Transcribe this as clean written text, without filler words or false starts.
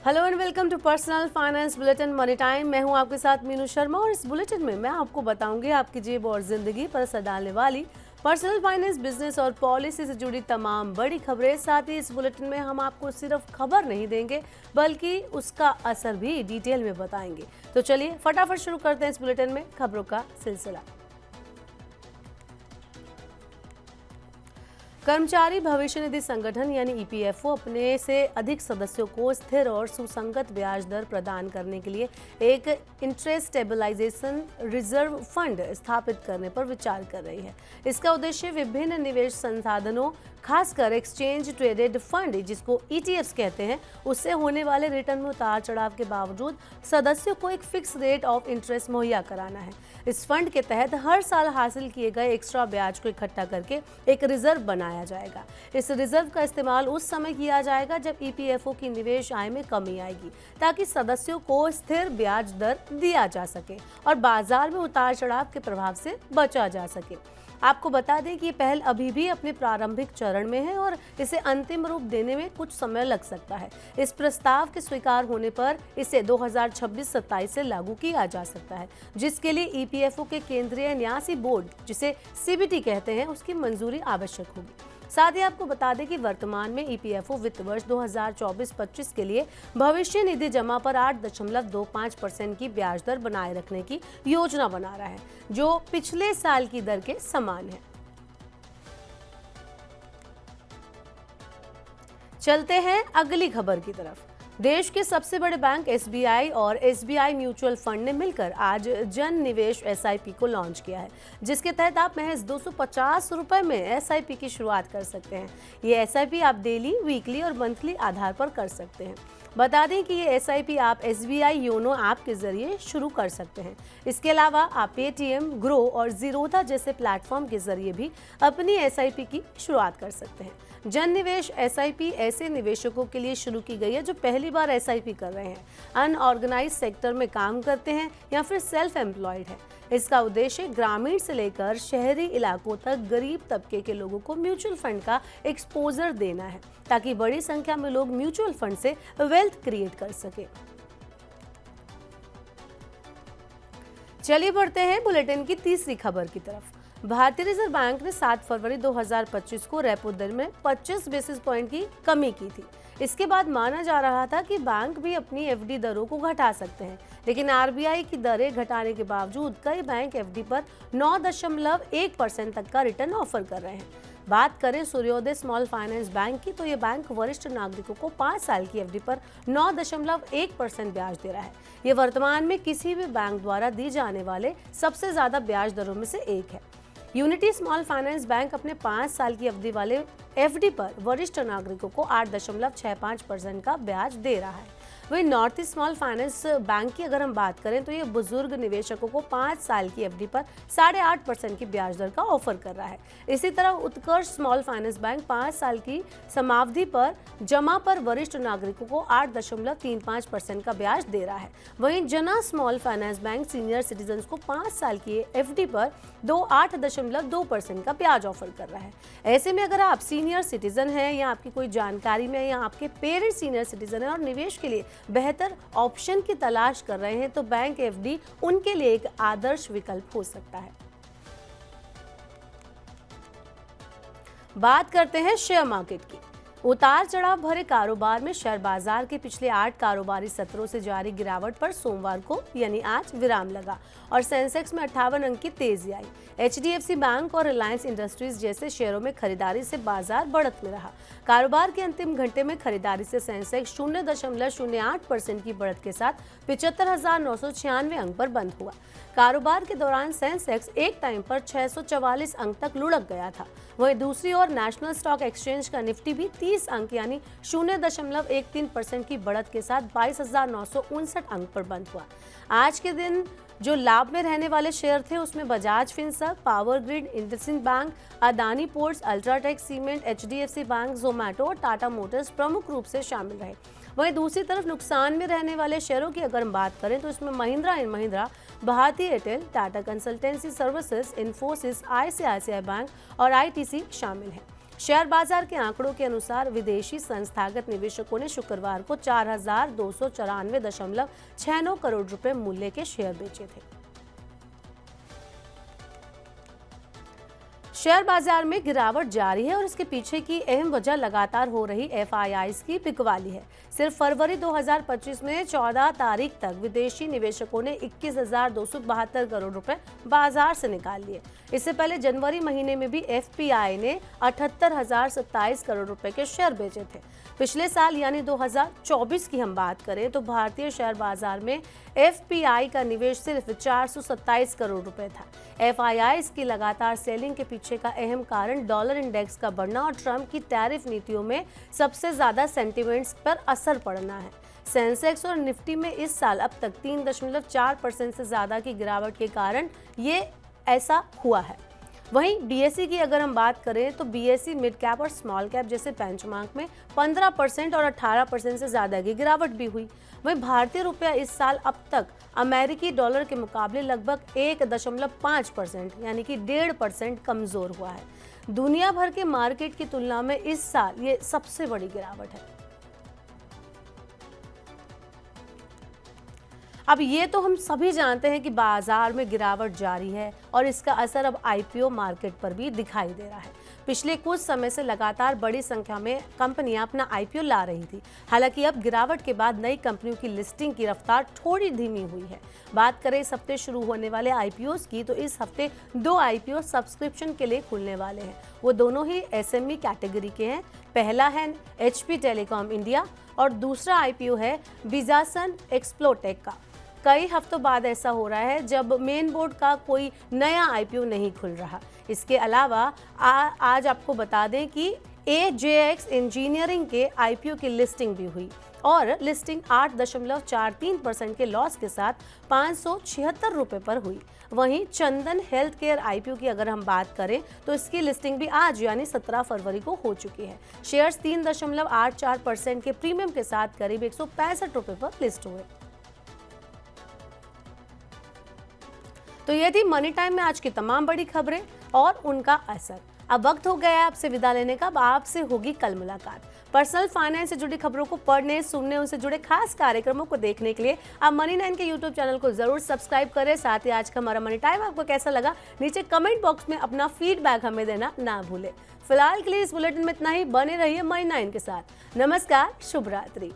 Hello and welcome to personal finance bulletin money time. मैं हूं आपके साथ मीनू शर्मा और इस बुलेटिन में मैं आपको बताऊंगी आपकी जेब और जिंदगी पर असर डालने वाली पर्सनल फाइनेंस, बिजनेस और पॉलिसी से जुड़ी तमाम बड़ी खबरें। साथ ही इस बुलेटिन में हम आपको सिर्फ खबर नहीं देंगे बल्कि उसका असर भी डिटेल में बताएंगे। तो चलिए फटाफट शुरू करते हैं इस बुलेटिन में खबरों का सिलसिला। कर्मचारी भविष्य निधि संगठन यानी ईपीएफओ अपने से अधिक सदस्यों को स्थिर और सुसंगत ब्याज दर प्रदान करने के लिए एक इंटरेस्ट स्टेबलाइजेशन रिजर्व फंड स्थापित करने पर विचार कर रही है। इसका उद्देश्य विभिन्न निवेश संसाधनों, खासकर एक्सचेंज ट्रेडेड फंड जिसको ईटीएफ्स कहते हैं, उससे होने वाले रिटर्न में उतार चढ़ाव के बावजूद सदस्यों को एक फिक्स रेट ऑफ इंटरेस्ट मुहैया कराना है। इस फंड के तहत हर साल हासिल किए गए एक्स्ट्रा ब्याज को इकट्ठा करके एक रिजर्व बनाया जाएगा। इस रिजर्व का इस्तेमाल उस समय किया जाएगा जब ईपीएफओ की निवेश आय में कमी आएगी, ताकि सदस्यों को स्थिर ब्याज दर दिया जा सके और बाजार में उतार चढ़ाव के प्रभाव से बचा जा सके। आपको बता दें कि ये पहल अभी भी अपने प्रारंभिक चरण में है और इसे अंतिम रूप देने में कुछ समय लग सकता है। इस प्रस्ताव के स्वीकार होने पर इसे 2026-27 से लागू किया जा सकता है, जिसके लिए ईपीएफओ के केंद्रीय न्यासी बोर्ड, जिसे सीबीटी कहते हैं, उसकी मंजूरी आवश्यक होगी। साथ ही आपको बता दें कि वर्तमान में ईपीएफओ वित्त वर्ष 2024-25 के लिए भविष्य निधि जमा पर 8.25% की ब्याज दर बनाए रखने की योजना बना रहा है, जो पिछले साल की दर के समान है। चलते हैं अगली खबर की तरफ। देश के सबसे बड़े बैंक एसबीआई और एसबीआई म्यूचुअल फंड ने मिलकर आज जन निवेश एसआईपी को लॉन्च किया है, जिसके तहत आप महज 250 रुपए में एसआईपी की शुरुआत कर सकते हैं। ये एसआईपी आप डेली, वीकली और मंथली आधार पर कर सकते हैं। बता दें कि ये एसआईपी आप एसबीआई योनो ऐप के जरिए शुरू कर सकते हैं। इसके अलावा आप पेटीएम, ग्रो और जीरोधा जैसे प्लेटफॉर्म के जरिए भी अपनी एसआईपी की शुरुआत कर सकते हैं। जन निवेश एसआईपी ऐसे निवेशकों के लिए शुरू की गई है जो पहली बार एसआईपी कर रहे हैं, अनऑर्गेनाइज्ड सेक्टर में काम करते हैं या फिर सेल्फ एम्प्लॉयड है। इसका उद्देश्य ग्रामीण से लेकर शहरी इलाकों तक गरीब तबके के लोगों को म्यूचुअल फंड का एक्सपोजर देना है, ताकि बड़ी संख्या में लोग म्यूचुअल फंड से वेल्थ क्रिएट कर सके। चलिए बढ़ते हैं बुलेटिन की तीसरी खबर की तरफ। भारतीय रिजर्व बैंक ने 7 फरवरी 2025 को रेपो दर में 25 बेसिस पॉइंट की कमी की थी। इसके बाद माना जा रहा था कि बैंक भी अपनी एफडी दरों को घटा सकते हैं, लेकिन आरबीआई की दरें घटाने के बावजूद कई बैंक एफडी पर 9.1% तक का रिटर्न ऑफर कर रहे हैं। बात करें सूर्योदय स्मॉल फाइनेंस बैंक की, तो ये बैंक वरिष्ठ नागरिकों को 5 साल की एफडी पर 9.1% ब्याज दे रहा है। ये वर्तमान में किसी भी बैंक द्वारा दी जाने वाले सबसे ज्यादा ब्याज दरों में से एक है। यूनिटी स्मॉल फाइनेंस बैंक अपने 5 साल की अवधि वाले एफडी पर वरिष्ठ नागरिकों को 8.65% का ब्याज दे रहा है। वहीं north east small finance bank की अगर हम बात करें तो ये बुजुर्ग निवेशकों को 5 साल की एफडी पर 8.5% की ब्याज दर का ऑफर कर रहा है। इसी तरह उत्कर्ष स्मॉल फाइनेंस बैंक 5 साल की समावधि पर जमा पर वरिष्ठ नागरिकों को 8.35% का ब्याज दे रहा है। वहीं जना small finance bank senior citizen को 5 साल की एफडी पर 8.2% का ब्याज ऑफर कर रहा है। ऐसे में अगर आप सीनियर सिटीजन हैं या आपकी कोई जानकारी में या आपके पेरेंट्स सीनियर सिटीजन है और निवेश के लिए बेहतर ऑप्शन की तलाश कर रहे हैं, तो बैंक एफडी उनके लिए एक आदर्श विकल्प हो सकता है। बात करते हैं शेयर मार्केट की। उतार चढ़ाव भरे कारोबार में शेयर बाजार के पिछले 8 कारोबारी सत्रों से जारी गिरावट पर सोमवार को यानी आज विराम लगा और सेंसेक्स में 58 अंक की तेजी आई। एचडीएफसी बैंक और रिलायंस इंडस्ट्रीज जैसे शेयरों में खरीदारी से बाजार बढ़त में रहा। कारोबार के अंतिम घंटे में खरीदारी से सेंसेक्स 0.08% की बढ़त के साथ 75,996 अंक पर बंद हुआ। कारोबार के दौरान सेंसेक्स एक टाइम पर 644 अंक तक लुढ़क गया था। वहीं दूसरी ओर नेशनल स्टॉक एक्सचेंज का निफ्टी भी 30 अंक यानी 0.13% की बढ़त के साथ 22,959 अंक पर बंद हुआ। आज के दिन जो लाभ में रहने वाले शेयर थे उसमें Bajaj Finserv, power grid, IndusInd bank, Adani ports, UltraTech cement, HDFC bank, Zomato और टाटा मोटर्स प्रमुख रूप से शामिल रहे। वहीं दूसरी तरफ नुकसान में रहने वाले शेयरों की अगर हम बात करें तो इसमें Mahindra and Mahindra, Bharti Airtel, Tata consultancy services, Infosys, ICICI bank और आईटीसी शामिल हैं। शेयर बाजार के आंकड़ों के अनुसार विदेशी संस्थागत निवेशकों ने शुक्रवार को 4,294.69 करोड़ रुपए मूल्य के शेयर बेचे थे। शेयर बाजार में गिरावट जारी है और इसके पीछे की अहम वजह लगातार हो रही एफआईआईज़ की बिकवाली है। सिर्फ फरवरी 2025 में 14 तारीख तक विदेशी निवेशकों ने 21,272 करोड़ रुपए बाजार से निकाल लिए। इससे पहले जनवरी महीने में भी एफपीआई ने 78,027 करोड़ रुपए के शेयर बेचे थे। पिछले साल यानी 2024 की हम बात करें तो भारतीय शेयर बाजार में एफपीआई का निवेश सिर्फ 427 करोड़ रुपए था। एफआईआईज़ की लगातार सेलिंग के पीछे का अहम कारण डॉलर इंडेक्स का बढ़ना और ट्रंप की टैरिफ नीतियों में सबसे ज्यादा सेंटिमेंट्स पर असर पड़ना है। सेंसेक्स और निफ्टी में इस साल अब तक 3.4% से ज्यादा की गिरावट के कारण ये ऐसा हुआ है। वहीं बीएसई की अगर हम बात करें तो बीएसई मिड कैप और स्मॉल कैप जैसे बेंचमार्क में 15% और 18% से ज़्यादा की गिरावट भी हुई। वहीं भारतीय रुपया इस साल अब तक अमेरिकी डॉलर के मुकाबले लगभग 1.5% यानी कि 1.5% कमज़ोर हुआ है। दुनिया भर के मार्केट की तुलना में इस साल ये सबसे बड़ी गिरावट है। अब ये तो हम सभी जानते हैं कि बाजार में गिरावट जारी है और इसका असर अब आईपीओ मार्केट पर भी दिखाई दे रहा है। पिछले कुछ समय से लगातार बड़ी संख्या में कंपनियां अपना आईपीओ ला रही थी। हालांकि अब गिरावट के बाद नई कंपनियों की लिस्टिंग की रफ्तार थोड़ी धीमी हुई है। बात करें इस हफ्ते शुरू होने वाले आईपीओस की तो इस हफ्ते 2 आईपीओ सब्सक्रिप्शन के लिए खुलने वाले हैं। वो दोनों ही एसएमई कैटेगरी के हैं। पहला है एचपी टेलीकॉम इंडिया और दूसरा आईपीओ है बिजासन एक्सप्लोटेक का। कई हफ्तों बाद ऐसा हो रहा है जब मेन बोर्ड का कोई नया आईपीओ नहीं खुल रहा। इसके अलावा आज आपको बता दें कि एजेएक्स इंजीनियरिंग के आईपीओ की लिस्टिंग भी हुई और लिस्टिंग 8.43% के लॉस के साथ 576 रुपए पर हुई। वहीं चंदन हेल्थ केयर आईपीओ की अगर हम बात करें तो इसकी लिस्टिंग भी आज यानी 17 फरवरी को हो चुकी है। शेयर्स 3.84% के प्रीमियम के साथ करीब 165 रुपए पर लिस्ट हुए। तो ये थी मनी टाइम में आज की तमाम बड़ी खबरें और उनका असर। अब वक्त हो गया है आपसे विदा लेने का। अब आपसे होगी कल मुलाकात। पर्सनल फाइनेंस से जुड़ी खबरों को पढ़ने, सुनने, उनसे जुड़े खास कार्यक्रमों को देखने के लिए आप मनी 9 के यूट्यूब चैनल को जरूर सब्सक्राइब करें। साथ ही आज का हमारा मनी टाइम आपको कैसा लगा नीचे कमेंट बॉक्स में अपना फीडबैक हमें देना ना भूलें। फिलहाल के लिए इस बुलेटिन में इतना ही। बने रहिए मनी 9 के साथ। नमस्कार, शुभ रात्रि।